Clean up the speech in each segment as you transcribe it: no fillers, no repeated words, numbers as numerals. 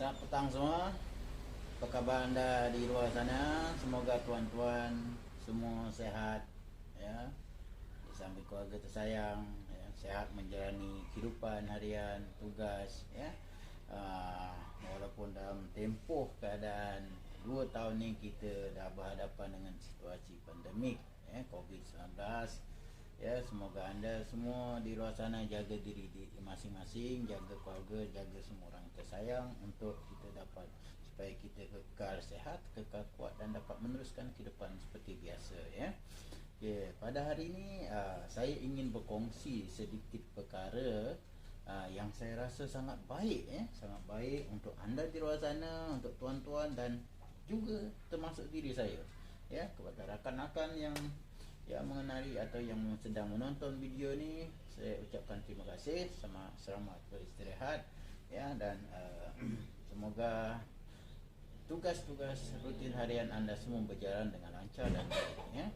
Selamat petang semua. Apa khabar anda di luar sana? Semoga tuan-tuan semua sehat, ya, di samping keluarga tersayang, ya, sehat menjalani kehidupan harian, tugas, ya. Walaupun dalam tempoh keadaan 2 tahun ni kita dah berhadapan dengan situasi pandemik, ya, COVID-19. Ya, semoga anda semua di luar sana jaga diri masing-masing, jaga keluarga, jaga semua orang tersayang untuk kita dapat supaya kita kekal sehat, kekal kuat dan dapat meneruskan kehidupan seperti biasa, ya. Okay, pada hari ini saya ingin berkongsi sedikit perkara yang saya rasa sangat baik, sangat baik untuk anda di luar sana, untuk tuan-tuan dan juga termasuk diri saya, ya, kepada rakan-rakan yang mengenali atau yang sedang menonton video ni. Saya ucapkan terima kasih, selamat beristirahat, ya, dan semoga tugas-tugas rutin harian anda semua berjalan dengan lancar dan baik, ya.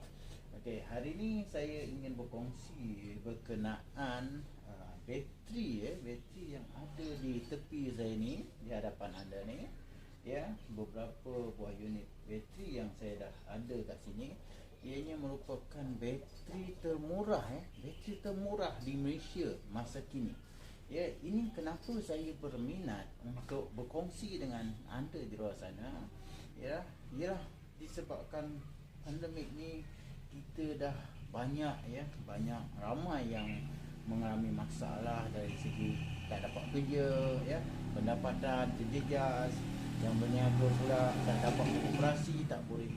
Okey, hari ini saya ingin berkongsi berkenaan bateri yang ada di tepi saya ni, di hadapan anda ni, ya, beberapa buah unit bateri yang saya dah ada kat sini. Ianya merupakan bateri termurah, bateri termurah di Malaysia masa kini. Ya, ini kenapa saya berminat untuk berkongsi dengan anda di luar sana. Ya, ialah disebabkan pandemik ni kita dah banyak ramai yang mengalami masalah dari segi tak dapat kerja, ya, pendapatan terjejas, yang berniaga pula tak dapat beroperasi, tak boleh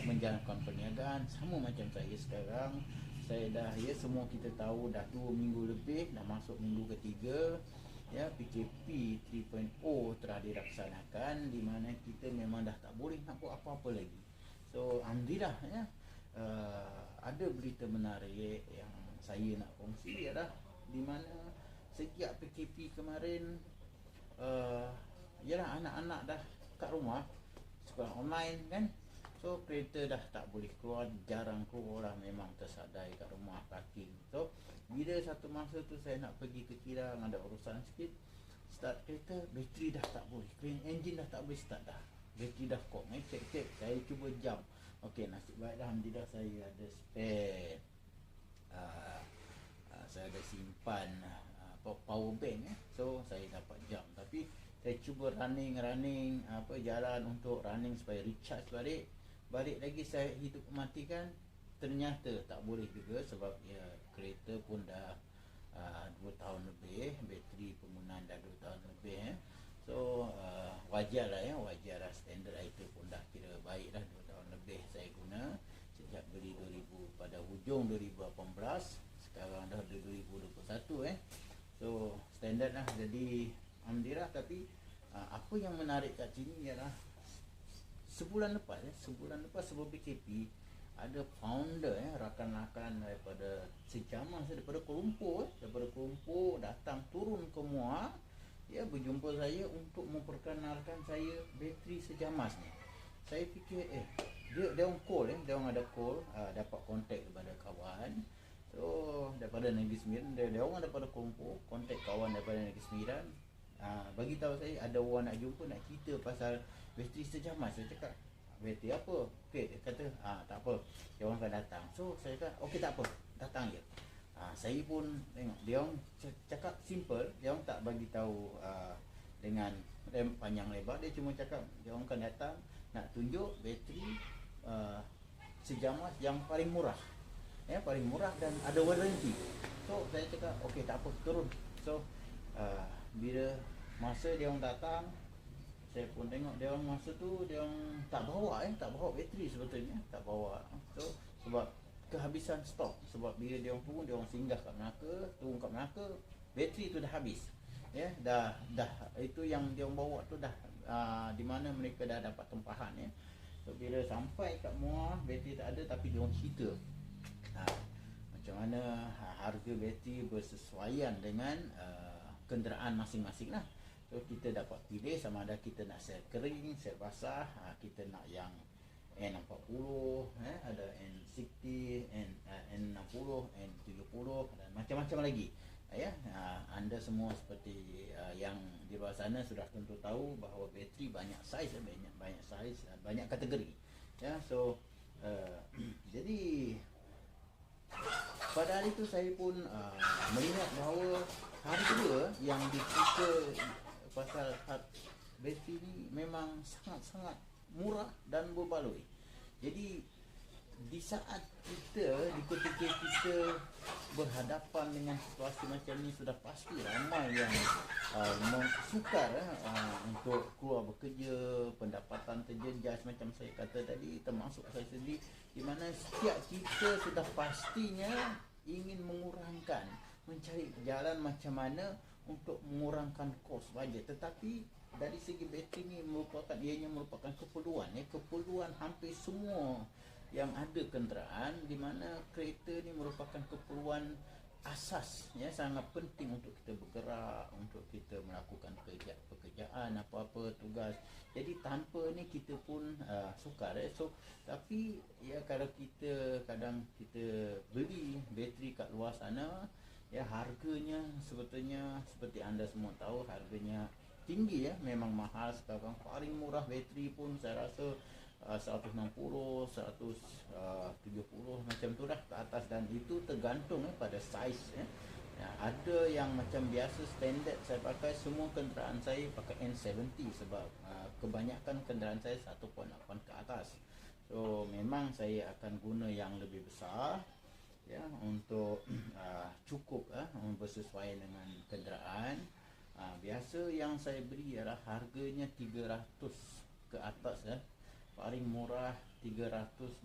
menjalankan perniagaan. Sama macam saya sekarang, saya dah, ya, semua kita tahu dah 2 minggu lebih, dah masuk minggu ketiga, ya, PKP 3.0 telah dilaksanakan, di mana kita memang dah tak boleh nak buat apa-apa lagi. So alhamdulillah, ya, ada berita menarik yang saya nak kongsi, ialah di mana sejak PKP kemarin, ialah anak-anak dah kat rumah, sekolah online kan. So kereta dah tak boleh keluar, jarang keluar lah, memang tersadai kat rumah parking. So bila satu masa tu saya nak pergi ke kilang, ada urusan sikit, start kereta, bateri dah tak boleh, engine dah tak boleh start dah, bateri dah kok, cek, saya cuba jam. Okey, nasib baik alhamdulillah saya ada spare, saya ada simpan power bank, so saya dapat jam. Tapi saya cuba running jalan untuk running supaya recharge balik lagi saya hidup matikan, ternyata tak boleh juga, sebab ya, kereta pun dah 2 tahun lebih, bateri penggunaan dah 2 tahun lebih, so wajar lah, standard itu pun dah kira baik dah. 2 tahun lebih saya guna sejak beli 2000 pada hujung 2018, sekarang dah 2021, so standard lah, jadi alhamdulillah. Tapi apa yang menarik kat sini ialah sebulan lepas sebelum PKP, ada founder, rakan-rakan daripada sejaman saya, daripada Kuala Lumpur datang turun ke Muar, ya, berjumpa saya untuk memperkenalkan saya bateri sejamas ni. Saya fikir dia orang call, dia orang ada call, dapat kontak daripada kawan, so daripada Negeri Sembilan, dia orang daripada Kuala Lumpur kontak kawan daripada Negeri Sembilan, bagi tahu saya ada orang nak jumpa, nak cerita pasal bateri sejamas. Saya cakap, bateri apa? Okey, dia kata tak apa, dia orang akan datang. So saya kata okey, tak apa, datang je. Saya pun tengok dia orang cakap simple, dia orang tak bagi tahu dengan panjang lebar, dia cuma cakap dia orang akan datang nak tunjuk bateri sejamas yang paling murah, paling murah dan ada warranty. So saya cakap okey, tak apa, turun. So bila masa dia orang datang, saya pun tengok dia orang masa tu dia orang tak bawa bateri, sebetulnya tak bawa. So sebab kehabisan stok, sebab bila dia orang turun, dia orang singgah kat Melaka, bateri tu dah habis, ya, dah itu yang dia orang bawa tu dah di mana mereka dah dapat tempahan, ya. So bila sampai kat Muar, bateri tak ada, tapi dia orang cerita macam mana harga bateri bersesuaian dengan kenderaan masing-masing lah. So kita dapat pilih sama ada kita nak sel kering, sel basah, kita nak yang N40, ada N60, N60, N70 dan macam-macam lagi. Anda semua seperti yang di luar sana sudah tentu tahu bahawa bateri banyak saiz, banyak saiz, banyak kategori. So jadi pada hari itu saya pun melihat bahawa harga yang dikira pasal bateri ni memang sangat-sangat murah dan berbaloi. Jadi di saat kita, di ketika kita berhadapan dengan situasi macam ni, sudah pasti ramai yang sukar untuk keluar bekerja, pendapatan terjejas macam saya kata tadi, termasuk saya sendiri, di mana setiap kita sudah pastinya ingin mengurangkan, mencari jalan macam mana untuk mengurangkan kos bajet. Tetapi dari segi bateri ni ianya merupakan keperluan, keperluan hampir semua yang ada kenderaan, di mana kereta ni merupakan keperluan asas, sangat penting untuk kita bergerak, untuk kita melakukan pekerjaan apa-apa tugas. Jadi tanpa ni kita pun sukar. So tapi kalau kita kadang kita beli bateri kat luar sana, harganya sebetulnya seperti anda semua tahu, harganya tinggi, memang mahal. Sekarang paling murah bateri pun saya rasa 160, 170 macam tu dah ke atas, dan itu tergantung pada saiz. Ada yang macam biasa standard saya pakai, semua kenderaan saya pakai N70 sebab kebanyakan kenderaan saya 1.8 ke atas. So memang saya akan guna yang lebih besar untuk cukup bersesuaian dengan kenderaan. Biasa yang saya beli ialah harganya 300 ke atas, paling murah 320,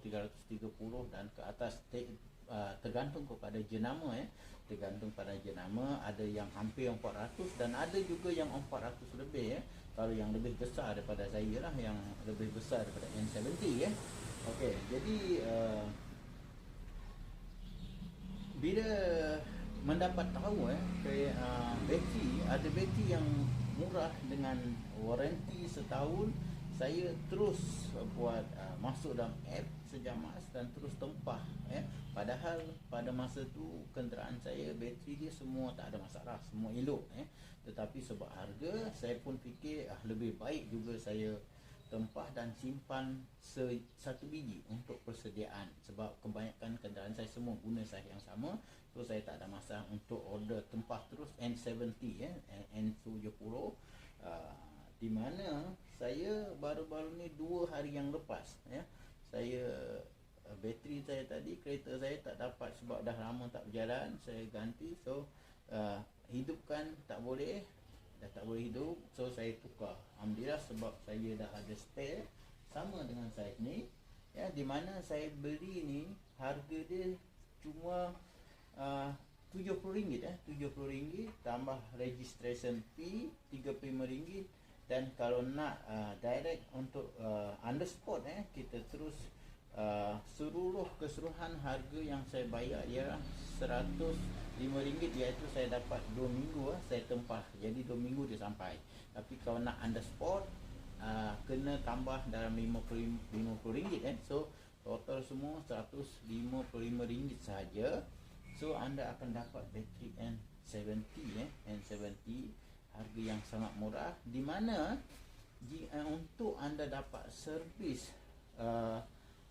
330 dan ke atas, tergantung kepada jenama. Tergantung pada jenama, ada yang hampir 400 dan ada juga yang 400 lebih. Kalau yang lebih besar daripada saya lah, yang lebih besar daripada N70. Okey, jadi bila mendapat tahu bateri, ada bateri yang murah dengan waranti setahun, saya terus buat masuk dalam app Sejamas dan terus tempah. Padahal pada masa tu kenderaan saya bateri dia semua tak ada masalah, semua elok. Tetapi sebab harga, saya pun fikir lebih baik juga saya tempah dan simpan satu biji untuk persediaan, sebab kebanyakan kenderaan saya semua guna saiz yang sama. So saya tak ada masalah untuk order tempah terus N70, N70, di mana saya baru-baru ni 2 hari yang lepas, saya bateri saya tadi, kereta saya tak dapat sebab dah lama tak berjalan, saya ganti. So hidupkan tak boleh, dah tak boleh hidup, so saya tukar. Alhamdulillah, sebab saya dah ada spare sama dengan saiz ni, di mana saya beli ni harga dia cuma RM70, RM70 tambah registration fee RM35, dan kalau nak direct untuk on the spot, kita terus keseluruhan harga yang saya bayar ialah RM105, iaitu saya dapat 2 minggu saya tempah, jadi 2 minggu dia sampai. Tapi kalau nak on the spot, kena tambah dalam RM50. So total semua RM155 sahaja. So anda akan dapat bateri N70, N70 harga yang sangat murah, di mana untuk anda dapat servis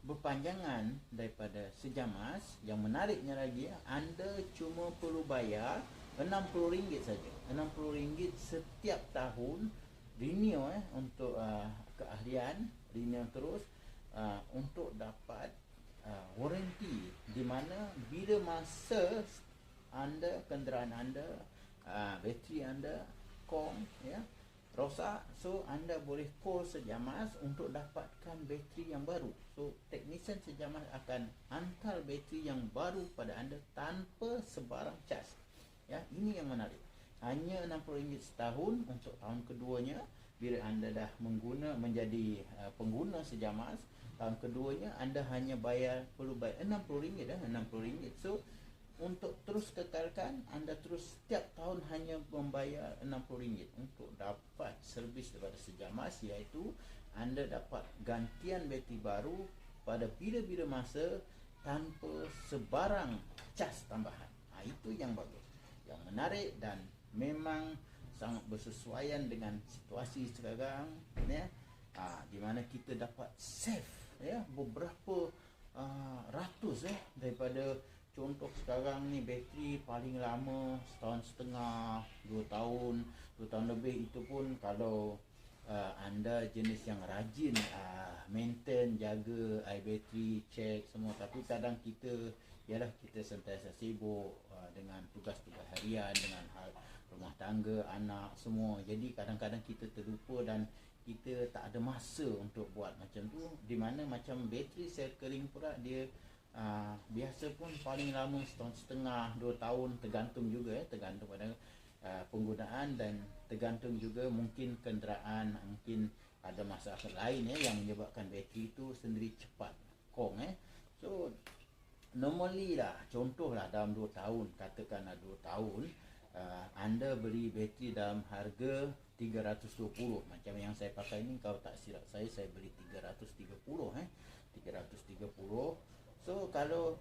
berpanjangan daripada Sejamas, yang menariknya lagi, anda cuma perlu bayar RM60 saja. RM60 setiap tahun, renew untuk keahlian, renew terus untuk dapat waranti, di mana bila masa anda, kenderaan anda, bateri anda rosak, so anda boleh call Sejamas untuk dapatkan bateri yang baru. So teknisian Sejamas akan hantar bateri yang baru pada anda tanpa sebarang cas. Ini yang menarik. Hanya RM60 setahun untuk tahun keduanya. Bila anda dah menjadi pengguna Sejamas, tahun keduanya anda hanya perlu bayar RM60. So untuk terus kekalkan, anda terus setiap tahun hanya membayar RM60 untuk dapat servis daripada Sejamas, iaitu anda dapat gantian bateri baru pada bila-bila masa tanpa sebarang cas tambahan. Itu yang bagus. yang menarik dan memang sangat bersesuaian dengan situasi sekarang, ya. Di mana kita dapat save, ya, beberapa ratus, daripada contoh sekarang ni bateri paling lama setahun setengah, 2 tahun, 2 tahun lebih. Itu pun kalau anda jenis yang rajin maintain, jaga air bateri, check semua. Tapi kadang kita sentiasa sibuk dengan tugas-tugas harian, dengan hal rumah tangga, anak semua. Jadi kadang-kadang kita terlupa dan kita tak ada masa untuk buat macam tu. Di mana macam bateri sel kering pula, dia biasa pun paling lama setahun setengah, 2 tahun, tergantung juga, tergantung pada penggunaan dan tergantung juga mungkin kenderaan, mungkin ada masalah lain yang menyebabkan bateri itu sendiri cepat kong. So normally lah, contoh lah dalam 2 tahun, katakanlah 2 tahun, anda beli bateri dalam harga 320. Macam yang saya pakai ni, kalau tak silap saya beli 330. 330. So kalau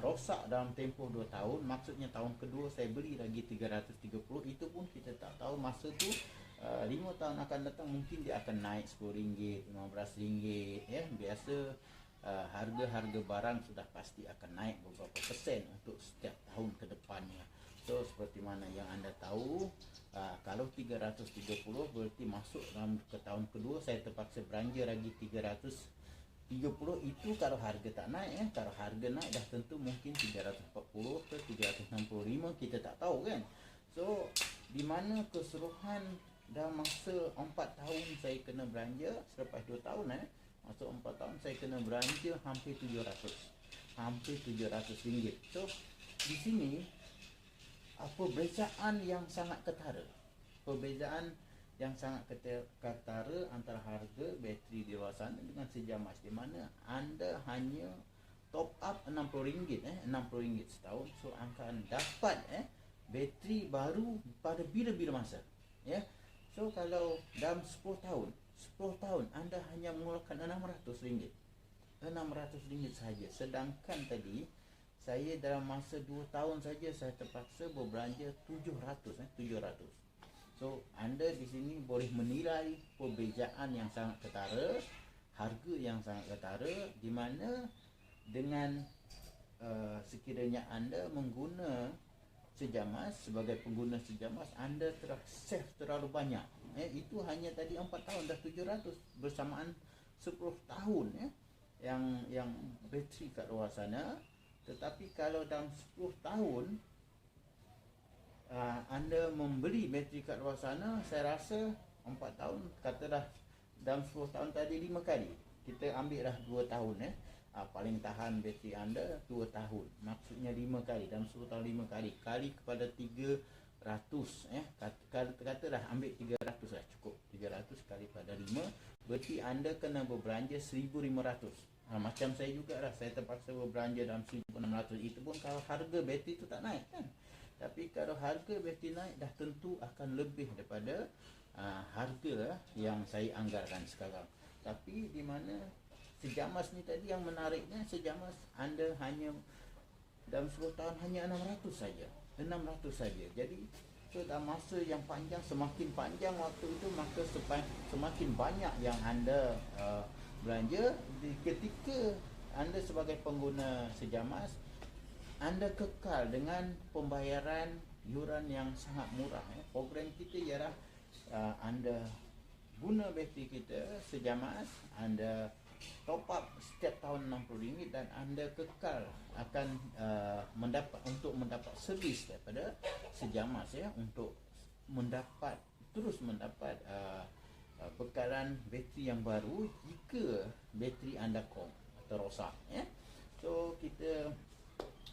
rosak dalam tempoh 2 tahun, maksudnya tahun kedua saya beli lagi 330. Itu pun kita tak tahu masa tu 5 tahun akan datang mungkin dia akan naik RM10, RM15, ya. Biasa harga-harga barang sudah pasti akan naik beberapa persen untuk setiap tahun ke depannya. So seperti mana yang anda tahu, kalau 330 berarti masuk dalam ke tahun kedua, saya terpaksa belanja lagi 330. Itu kalau harga tak naik. Kalau harga naik dah tentu mungkin 340 ke 365, kita tak tahu kan. So di mana keseluruhan dalam masa 4 tahun saya kena belanja, selepas 2 tahun masa 4 tahun saya kena belanja hampir 700 ringgit. So di sini perbezaan yang sangat ketara. Perbezaan yang sangat ketara antara harga bateri di luar sana dengan sejamas, di mana anda hanya top up RM60, RM60 setahun. So akan dapat bateri baru pada bila-bila masa, ya. So kalau dalam 10 tahun anda hanya mengeluarkan RM600, RM600 saja. Sedangkan tadi saya dalam masa 2 tahun saja saya terpaksa berbelanja 700. So anda di sini boleh menilai perbezaan yang sangat ketara, harga yang sangat ketara, di mana dengan sekiranya anda mengguna sejamas, sebagai pengguna sejamas, anda telah save terlalu banyak. Itu hanya tadi 4 tahun dah 700, bersamaan 10 tahun yang bateri kat luar sana. Tetapi kalau dalam 10 tahun anda membeli bateri kat luar sana, saya rasa 4 tahun, katalah dalam 10 tahun tadi 5 kali, kita ambil dah 2 tahun, paling tahan bateri anda 2 tahun, maksudnya 5 kali, dalam 10 tahun 5 kali, kali kepada 300, katalah ambil 300 lah cukup, 300 kali pada 5, berarti anda kena berbelanja 1,500. Macam saya juga lah, saya terpaksa berbelanja dalam 1,600. Itu pun kalau harga bateri tu tak naik kan. Tapi kalau harga bateri naik, dah tentu akan lebih daripada harga yang saya anggarkan sekarang. Tapi di mana sejamas ni tadi yang menariknya, sejamas anda hanya dalam 10 tahun hanya 600 saja. 600 saja. Jadi dalam masa yang panjang, semakin panjang waktu itu, maka semakin banyak yang anda belanja. Ketika anda sebagai pengguna sejamas, anda kekal dengan pembayaran yuran yang sangat murah. Program kita ialah anda guna bateri kita sejamas, anda top up setiap tahun RM60 dan anda kekal akan untuk mendapat servis daripada sejamas, untuk terus mendapat bekalan bateri yang baru jika bateri anda kong atau rosak, So kita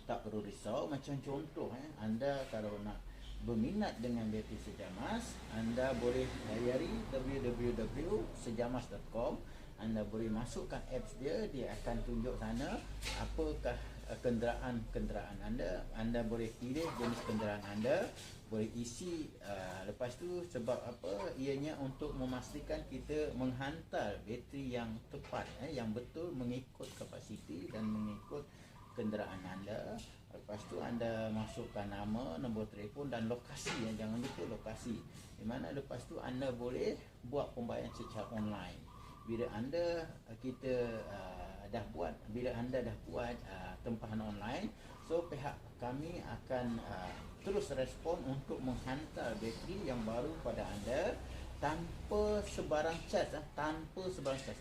tak perlu risau. Macam contoh, anda kalau nak berminat dengan bateri sejamas, anda boleh layari www.sejamas.com. Anda boleh masukkan apps dia akan tunjuk sana apakah kenderaan anda. Anda boleh pilih jenis kenderaan anda, boleh isi. Lepas tu sebab apa? Ianya untuk memastikan kita menghantar bateri yang tepat, yang betul mengikut kapasiti dan mengikut kenderaan anda. Lepas tu anda masukkan nama, nombor telefon dan lokasi, jangan lupa lokasi. Di mana lepas tu anda boleh buat pembayaran secara online. Bila anda bila anda dah buat tempahan online, so pihak kami akan terus respon untuk menghantar bateri yang baru pada anda tanpa sebarang cas.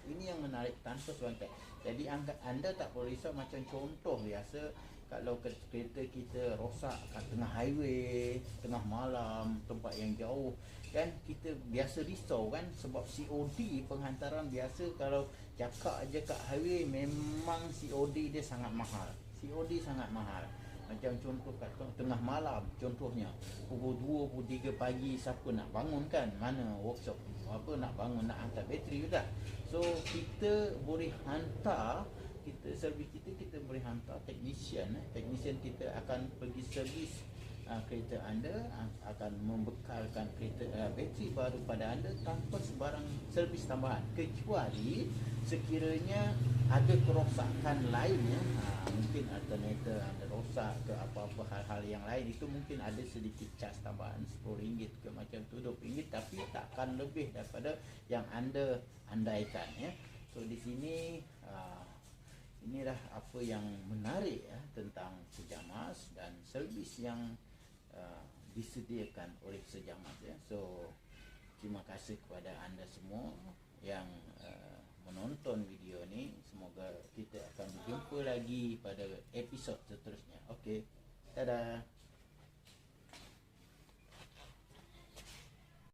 Ini yang menarik, tanpa sebarang cas. Jadi anda tak perlu risau. Macam contoh biasa, kalau kereta kita rosak kat tengah highway, tengah malam, tempat yang jauh, kan kita biasa risau kan, sebab COD penghantaran biasa kalau cakap aja kat highway memang COD dia sangat mahal. Macam contoh kat tengah malam, contohnya pukul 2, pukul 3 pagi, siapa nak bangun kan? Mana workshop nak bangun, nak hantar bateri juga. So kita boleh hantar, servis kita boleh hantar technician kita akan pergi servis kereta anda, akan membekalkan bateri baru pada anda tanpa sebarang servis tambahan, kecuali sekiranya ada kerosakan lainnya, mungkin alternator anda rosak ke apa-apa hal-hal yang lain, itu mungkin ada sedikit cas tambahan RM10 ke macam tu, RM20, tapi takkan lebih daripada yang anda andaikan ya. So di sini inilah apa yang menarik tentang Sejamas dan servis yang disediakan oleh Sejamas ya. So terima kasih kepada anda semua yang menonton video ni. Semoga kita akan berjumpa lagi pada episod seterusnya. Okey, dadah.